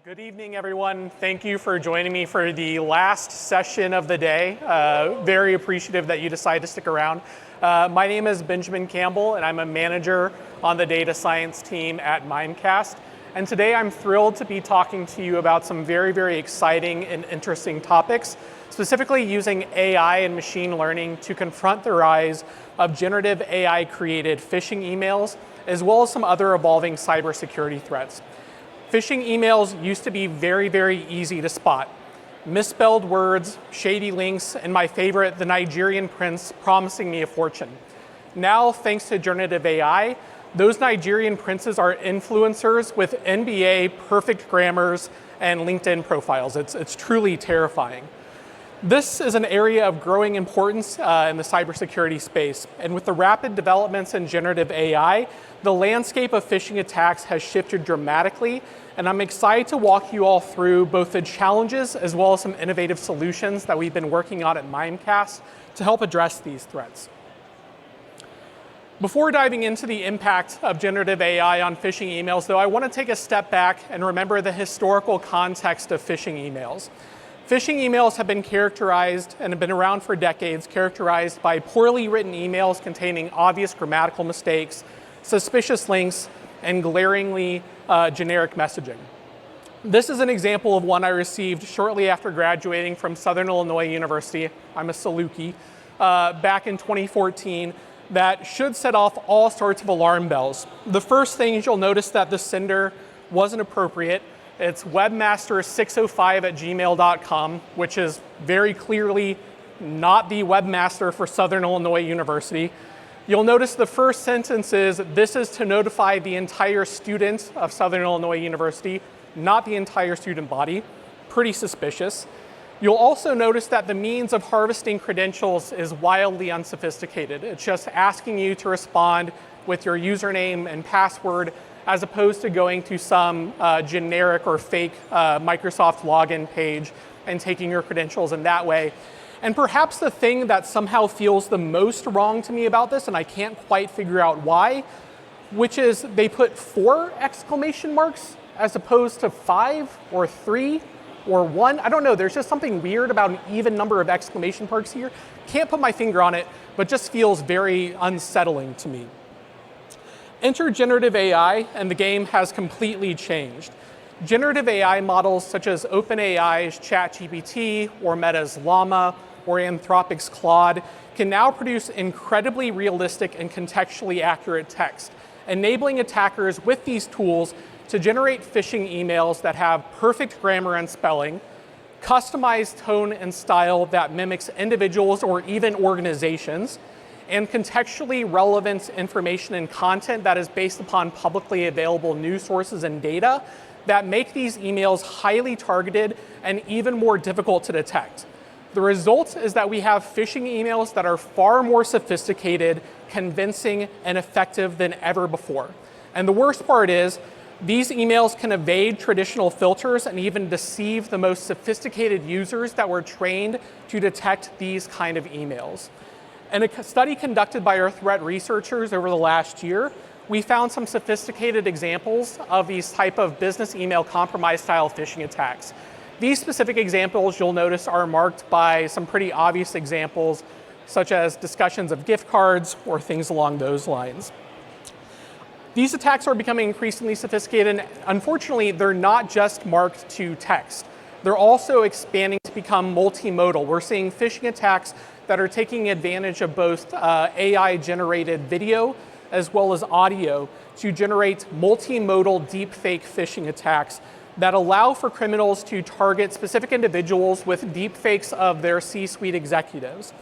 Good evening, everyone. Thank you for joining me for the last session of the day. Very appreciative that you decided to stick around. My name is Benjamin Campbell, and I'm a manager on the data science team at Mimecast. And today I'm thrilled to be talking to you about some very, very exciting and interesting topics, specifically using AI and machine learning to confront the rise of generative AI-created phishing emails, as well as some other evolving cybersecurity threats. Phishing emails used to be very, very easy to spot. Misspelled words, shady links, and my favorite, the Nigerian prince promising me a fortune. Now, thanks to generative AI, those Nigerian princes are influencers with NBA perfect grammars and LinkedIn profiles. It's truly terrifying. This is an area of growing importance in the cybersecurity space. And with the rapid developments in generative AI, the landscape of phishing attacks has shifted dramatically. And I'm excited to walk you all through both the challenges as well as some innovative solutions that we've been working on at Mimecast to help address these threats. Before diving into the impact of generative AI on phishing emails, though, I want to take a step back and remember the historical context of phishing emails. Phishing emails have been characterized and have been around for decades, characterized by poorly written emails containing obvious grammatical mistakes, suspicious links, and glaringly generic messaging. This is an example of one I received shortly after graduating from Southern Illinois University. I'm a Saluki, back in 2014, that should set off all sorts of alarm bells. The first thing is you'll notice that the sender wasn't appropriate. It's webmaster605@gmail.com, which is very clearly not the webmaster for Southern Illinois University. You'll notice the first sentence is, this is to notify the entire student of Southern Illinois University, not the entire student body. Pretty suspicious. You'll also notice that the means of harvesting credentials is wildly unsophisticated. It's just asking you to respond with your username and password, as opposed to going to some generic or fake Microsoft login page and taking your credentials in that way. And perhaps the thing that somehow feels the most wrong to me about this, and I can't quite figure out why, which is they put 4 exclamation marks as opposed to 5 or 3 or 1. I don't know, there's just something weird about an even number of exclamation marks here. Can't put my finger on it, but just feels very unsettling to me. Enter generative AI, and the game has completely changed. Generative AI models such as OpenAI's ChatGPT or Meta's Llama or Anthropic's Claude can now produce incredibly realistic and contextually accurate text, enabling attackers with these tools to generate phishing emails that have perfect grammar and spelling, customized tone and style that mimics individuals or even organizations, and contextually relevant information and content that is based upon publicly available news sources and data that make these emails highly targeted and even more difficult to detect. The result is that we have phishing emails that are far more sophisticated, convincing, and effective than ever before. And the worst part is, these emails can evade traditional filters and even deceive the most sophisticated users that were trained to detect these kind of emails. In a study conducted by our threat researchers over the last year, we found some sophisticated examples of these type of business email compromise style phishing attacks. These specific examples, you'll notice, are marked by some pretty obvious examples, such as discussions of gift cards or things along those lines. These attacks are becoming increasingly sophisticated, and unfortunately, they're not just marked to text. They're also expanding to become multimodal. We're seeing phishing attacks that are taking advantage of both AI-generated video as well as audio to generate multimodal deepfake phishing attacks that allow for criminals to target specific individuals with deepfakes of their C-suite executives.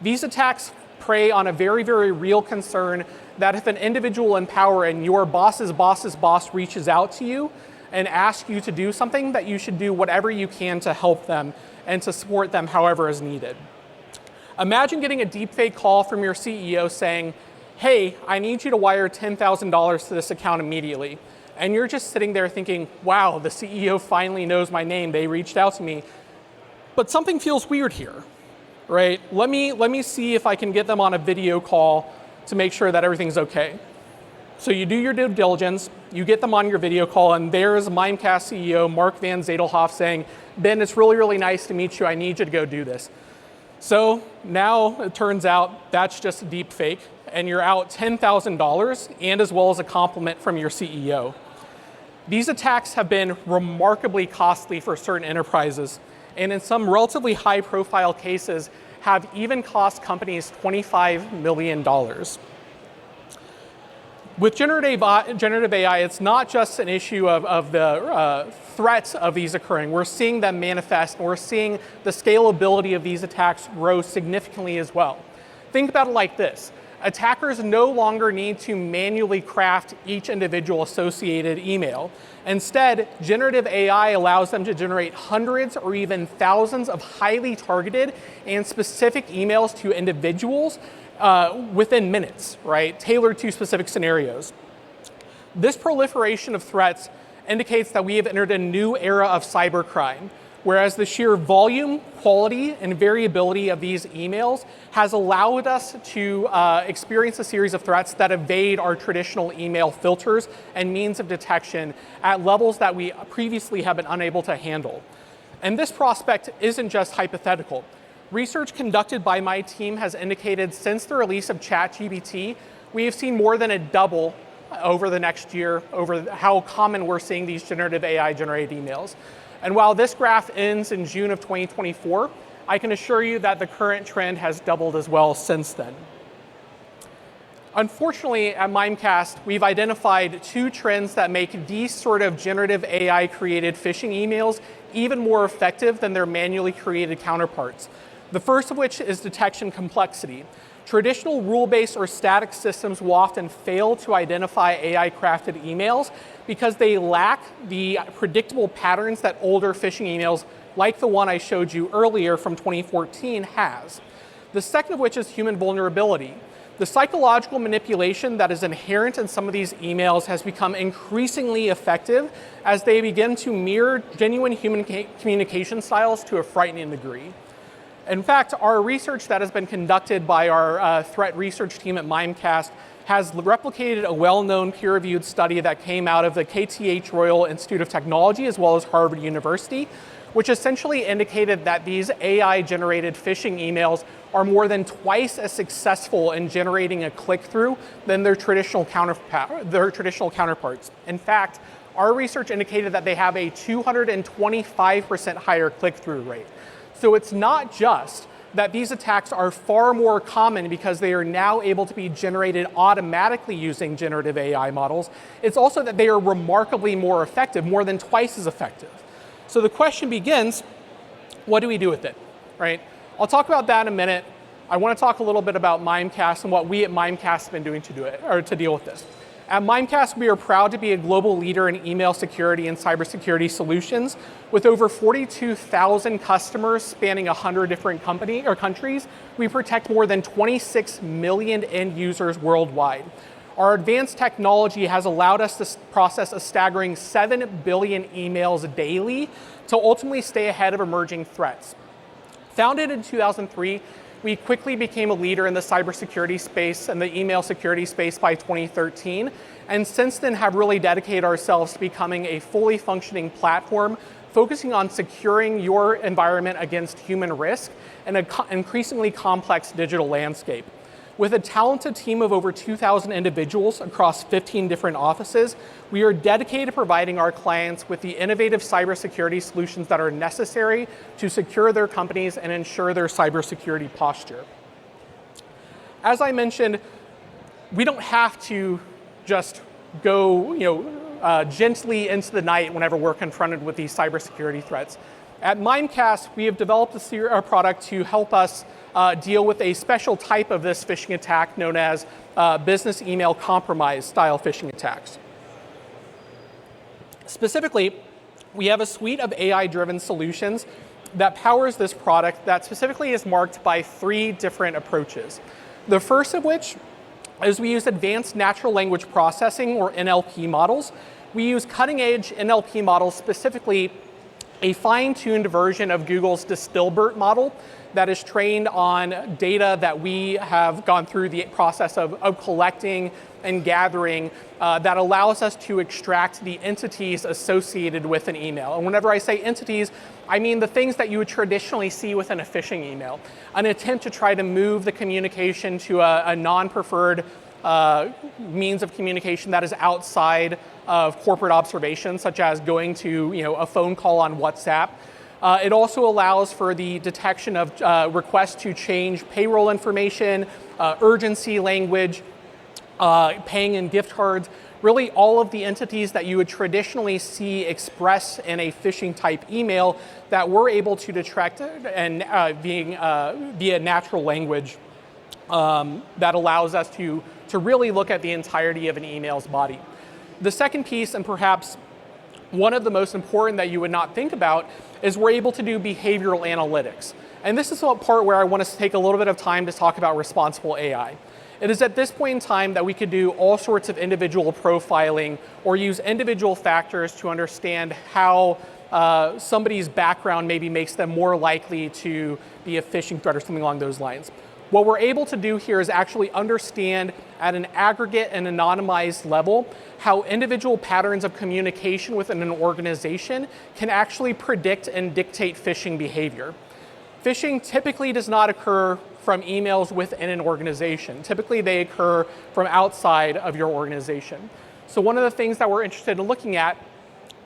These attacks prey on a very, very real concern that if an individual in power and your boss's boss's boss reaches out to you and asks you to do something, that you should do whatever you can to help them and to support them however is needed. Imagine getting a deepfake call from your CEO saying, hey, I need you to wire $10,000 to this account immediately. And you're just sitting there thinking, wow, the CEO finally knows my name. They reached out to me. But something feels weird here, right? Let me see if I can get them on a video call to make sure that everything's okay. So you do your due diligence, you get them on your video call, and there's Mimecast CEO Mark Van Zadelhoff saying, Ben, it's really, really nice to meet you. I need you to go do this. So now it turns out that's just a deep fake, and you're out $10,000 and as well as a compliment from your CEO. These attacks have been remarkably costly for certain enterprises, and in some relatively high-profile cases have even cost companies $25 million. With generative AI, it's not just an issue of the threats of these occurring. We're seeing them manifest, and we're seeing the scalability of these attacks grow significantly as well. Think about it like this. Attackers no longer need to manually craft each individual associated email. Instead, generative AI allows them to generate hundreds or even thousands of highly targeted and specific emails to individuals within minutes, right? Tailored to specific scenarios. This proliferation of threats indicates that we have entered a new era of cybercrime, whereas the sheer volume, quality, and variability of these emails has allowed us to experience a series of threats that evade our traditional email filters and means of detection at levels that we previously have been unable to handle. And this prospect isn't just hypothetical. Research conducted by my team has indicated since the release of ChatGPT, we have seen more than a double over the next year over how common we're seeing these generative AI generated emails. And while this graph ends in June of 2024, I can assure you that the current trend has doubled as well since then. Unfortunately, at Mimecast, we've identified two trends that make these sort of generative AI created phishing emails even more effective than their manually created counterparts. The first of which is detection complexity. Traditional rule-based or static systems will often fail to identify AI-crafted emails because they lack the predictable patterns that older phishing emails, like the one I showed you earlier from 2014, has. The second of which is human vulnerability. The psychological manipulation that is inherent in some of these emails has become increasingly effective as they begin to mirror genuine human communication styles to a frightening degree. In fact, our research that has been conducted by our threat research team at Mimecast has replicated a well-known peer-reviewed study that came out of the KTH Royal Institute of Technology as well as Harvard University, which essentially indicated that these AI-generated phishing emails are more than twice as successful in generating a click-through than their traditional counterparts. In fact, our research indicated that they have a 225% higher click-through rate. So it's not just that these attacks are far more common because they are now able to be generated automatically using generative AI models. It's also that they are remarkably more effective, more than twice as effective. So the question begins, what do we do with it, right? I'll talk about that in a minute. I want to talk a little bit about Mimecast and what we at Mimecast have been doing to deal with this. At Mimecast, we are proud to be a global leader in email security and cybersecurity solutions. With over 42,000 customers spanning 100 different countries, we protect more than 26 million end users worldwide. Our advanced technology has allowed us to process a staggering 7 billion emails daily to ultimately stay ahead of emerging threats. Founded in 2003, we quickly became a leader in the cybersecurity space and the email security space by 2013, and since then have really dedicated ourselves to becoming a fully functioning platform, focusing on securing your environment against human risk in an increasingly complex digital landscape. With a talented team of over 2,000 individuals across 15 different offices, we are dedicated to providing our clients with the innovative cybersecurity solutions that are necessary to secure their companies and ensure their cybersecurity posture. As I mentioned, we don't have to just go gently into the night whenever we're confronted with these cybersecurity threats. At Mimecast, we have developed a product to help us deal with a special type of this phishing attack known as business email compromise style phishing attacks. Specifically, we have a suite of AI-driven solutions that powers this product that specifically is marked by 3 different approaches. The first of which is we use advanced natural language processing, or NLP models. We use cutting-edge NLP models specifically a fine-tuned version of Google's Dilbert model that is trained on data that we have gone through the process of collecting and gathering that allows us to extract the entities associated with an email. And whenever I say entities, I mean the things that you would traditionally see within a phishing email. An attempt to try to move the communication to a non-preferred means of communication that is outside of corporate observations, such as going to a phone call on WhatsApp. It also allows for the detection of requests to change payroll information, urgency language, paying in gift cards, really all of the entities that you would traditionally see expressed in a phishing type email that we're able to detect and via natural language that allows us to really look at the entirety of an email's body. The second piece, and perhaps one of the most important that you would not think about, is we're able to do behavioral analytics. And this is a part where I want to take a little bit of time to talk about responsible AI. It is at this point in time that we could do all sorts of individual profiling or use individual factors to understand how somebody's background maybe makes them more likely to be a phishing threat or something along those lines. What we're able to do here is actually understand at an aggregate and anonymized level how individual patterns of communication within an organization can actually predict and dictate phishing behavior. Phishing typically does not occur from emails within an organization. Typically they occur from outside of your organization. So one of the things that we're interested in looking at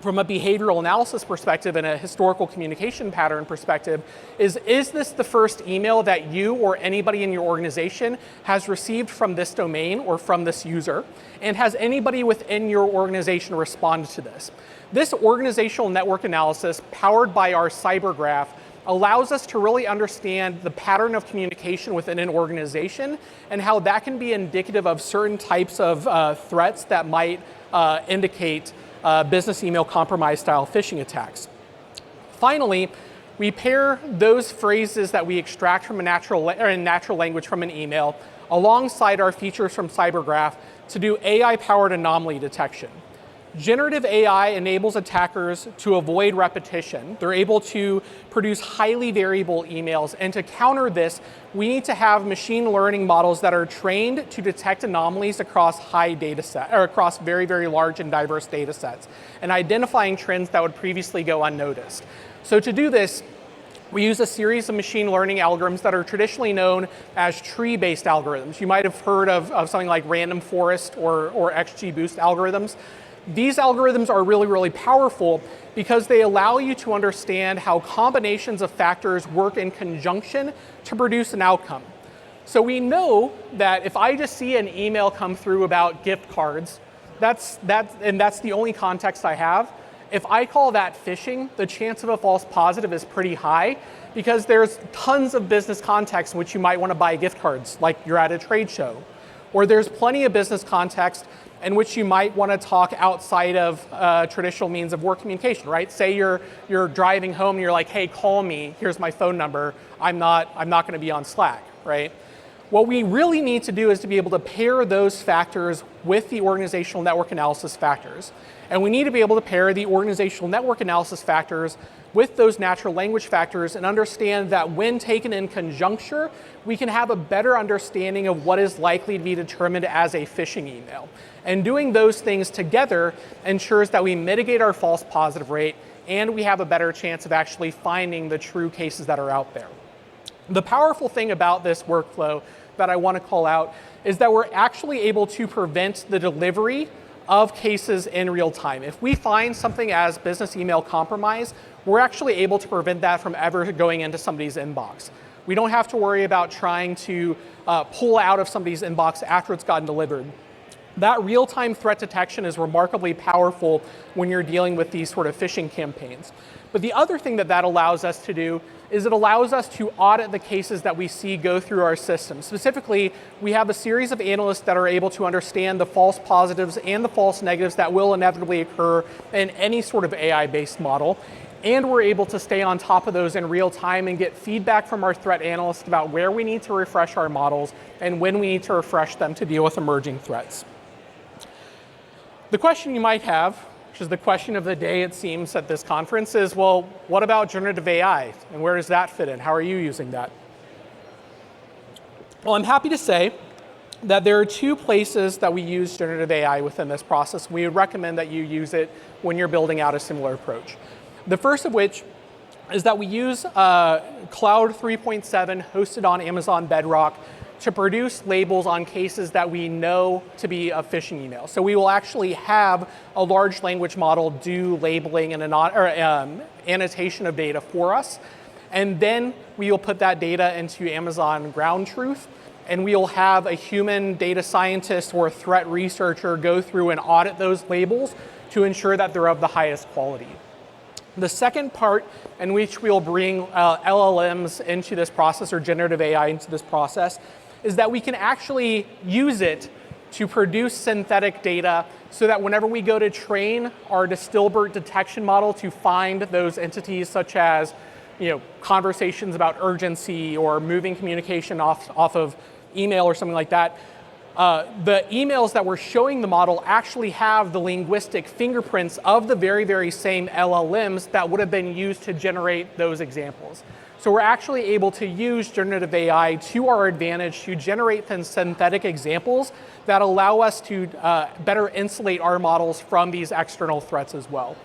from a behavioral analysis perspective and a historical communication pattern perspective is this the first email that you or anybody in your organization has received from this domain or from this user? And has anybody within your organization responded to this? This organizational network analysis, powered by our cyber graph, allows us to really understand the pattern of communication within an organization and how that can be indicative of certain types of threats that might indicate business email compromise style phishing attacks. Finally, we pair those phrases that we extract from a natural language from an email alongside our features from CyberGraph to do AI-powered anomaly detection. Generative AI enables attackers to avoid repetition. They're able to produce highly variable emails, and to counter this, we need to have machine learning models that are trained to detect anomalies across high data set, or across very, very large and diverse data sets, and identifying trends that would previously go unnoticed. So to do this, we use a series of machine learning algorithms that are traditionally known as tree-based algorithms. You might have heard of something like random forest or XGBoost algorithms. These algorithms are really, really powerful because they allow you to understand how combinations of factors work in conjunction to produce an outcome. So we know that if I just see an email come through about gift cards, that's the only context I have. If I call that phishing, the chance of a false positive is pretty high because there's tons of business context in which you might want to buy gift cards, like you're at a trade show. Or there's plenty of business context in which you might want to talk outside of traditional means of work communication, right? Say you're driving home and you're like, hey, call me, here's my phone number, I'm not going to be on Slack, right? What we really need to do is to be able to pair those factors with the organizational network analysis factors. And we need to be able to pair the organizational network analysis factors with those natural language factors and understand that when taken in conjuncture, we can have a better understanding of what is likely to be determined as a phishing email. And doing those things together ensures that we mitigate our false positive rate and we have a better chance of actually finding the true cases that are out there. The powerful thing about this workflow that I want to call out is that we're actually able to prevent the delivery of cases in real time. If we find something as business email compromise, we're actually able to prevent that from ever going into somebody's inbox. We don't have to worry about trying to pull out of somebody's inbox after it's gotten delivered. That real-time threat detection is remarkably powerful when you're dealing with these sort of phishing campaigns. But the other thing that allows us to do is it allows us to audit the cases that we see go through our system. Specifically, we have a series of analysts that are able to understand the false positives and the false negatives that will inevitably occur in any sort of AI-based model. And we're able to stay on top of those in real time and get feedback from our threat analysts about where we need to refresh our models and when we need to refresh them to deal with emerging threats. The question you might have which is the question of the day, it seems, at this conference, is, well, what about generative AI, and where does that fit in? How are you using that? Well, I'm happy to say that there are two places that we use generative AI within this process. We would recommend that you use it when you're building out a similar approach. The first of which is that we use Cloud 3.7 hosted on Amazon Bedrock to produce labels on cases that we know to be a phishing email. So we will actually have a large language model do labeling and annotation of data for us. And then we will put that data into Amazon Ground Truth, and we'll have a human data scientist or a threat researcher go through and audit those labels to ensure that they're of the highest quality. The second part in which we'll bring LLMs into this process, or generative AI into this process, is that we can actually use it to produce synthetic data so that whenever we go to train our Dilbert detection model to find those entities such as conversations about urgency or moving communication off of email or something like that, the emails that we're showing the model actually have the linguistic fingerprints of the very, very same LLMs that would have been used to generate those examples. So we're actually able to use generative AI to our advantage to generate synthetic examples that allow us to better insulate our models from these external threats as well.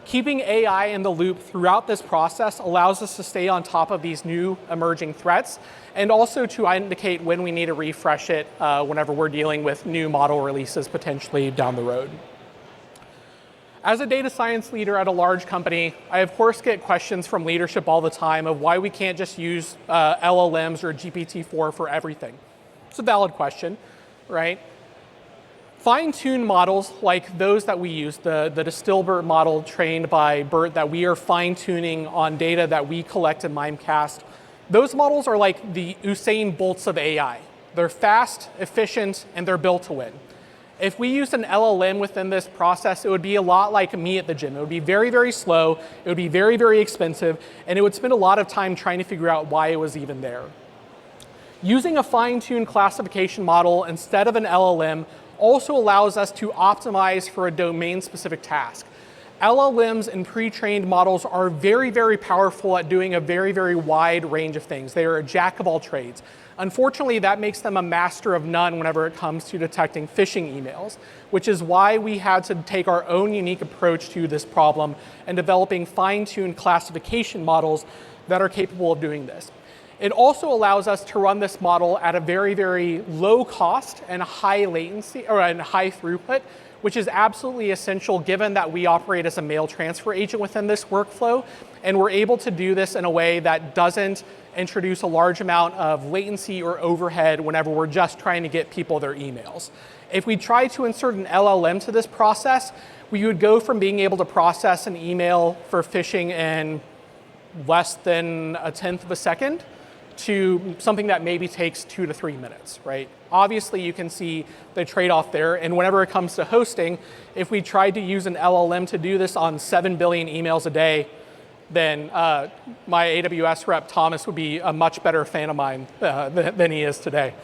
Keeping AI in the loop throughout this process allows us to stay on top of these new emerging threats, and also to indicate when we need to refresh it whenever we're dealing with new model releases potentially down the road. As a data science leader at a large company, I of course get questions from leadership all the time of why we can't just use LLMs or GPT-4 for everything. It's a valid question, right? Fine-tuned models like those that we use, the Dilbert model trained by BERT that we are fine-tuning on data that we collect in Mimecast, those models are like the Usain Bolts of AI. They're fast, efficient, and they're built to win. If we used an LLM within this process, it would be a lot like me at the gym. It would be very, very slow, it would be very, very expensive, and it would spend a lot of time trying to figure out why it was even there. Using a fine-tuned classification model instead of an LLM also allows us to optimize for a domain-specific task. LLMs and pre-trained models are very, very powerful at doing a very, very wide range of things. They are a jack of all trades. Unfortunately, that makes them a master of none whenever it comes to detecting phishing emails, which is why we had to take our own unique approach to this problem and developing fine-tuned classification models that are capable of doing this. It also allows us to run this model at a very, very low cost and high latency, or high throughput, which is absolutely essential given that we operate as a mail transfer agent within this workflow, and we're able to do this in a way that doesn't introduce a large amount of latency or overhead whenever we're just trying to get people their emails. If we try to insert an LLM to this process, we would go from being able to process an email for phishing in less than 1/10 of a second to something that maybe takes 2 to 3 minutes, right? Obviously, you can see the trade-off there, and whenever it comes to hosting, if we tried to use an LLM to do this on 7 billion emails a day, then my AWS rep, Thomas, would be a much better fan of mine than he is today.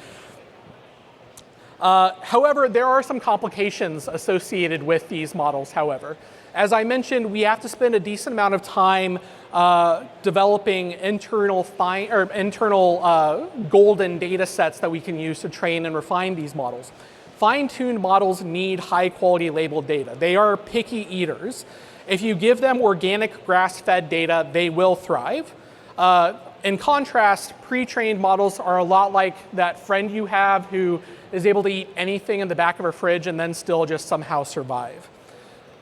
However, there are some complications associated with these models, however. As I mentioned, we have to spend a decent amount of time developing internal golden data sets that we can use to train and refine these models. Fine-tuned models need high-quality labeled data. They are picky eaters. If you give them organic grass-fed data, they will thrive. In contrast, pre-trained models are a lot like that friend you have who is able to eat anything in the back of a fridge and then still just somehow survive.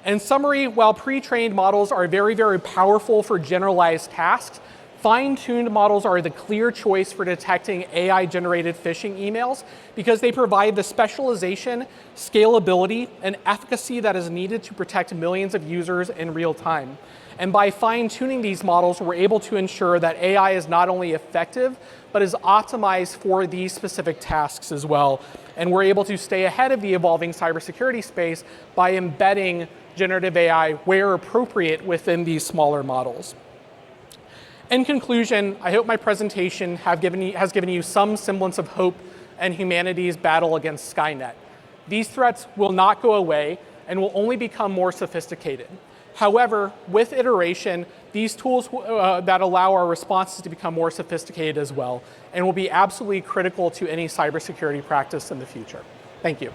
In summary, while pre-trained models are very, very powerful for generalized tasks, fine-tuned models are the clear choice for detecting AI-generated phishing emails because they provide the specialization, scalability, and efficacy that is needed to protect millions of users in real time. And by fine-tuning these models, we're able to ensure that AI is not only effective, but is optimized for these specific tasks as well. And we're able to stay ahead of the evolving cybersecurity space by embedding generative AI where appropriate within these smaller models. In conclusion, I hope my presentation has given you some semblance of hope in humanity's battle against Skynet. These threats will not go away, and will only become more sophisticated. However, with iteration, these tools that allow our responses to become more sophisticated as well, and will be absolutely critical to any cybersecurity practice in the future. Thank you.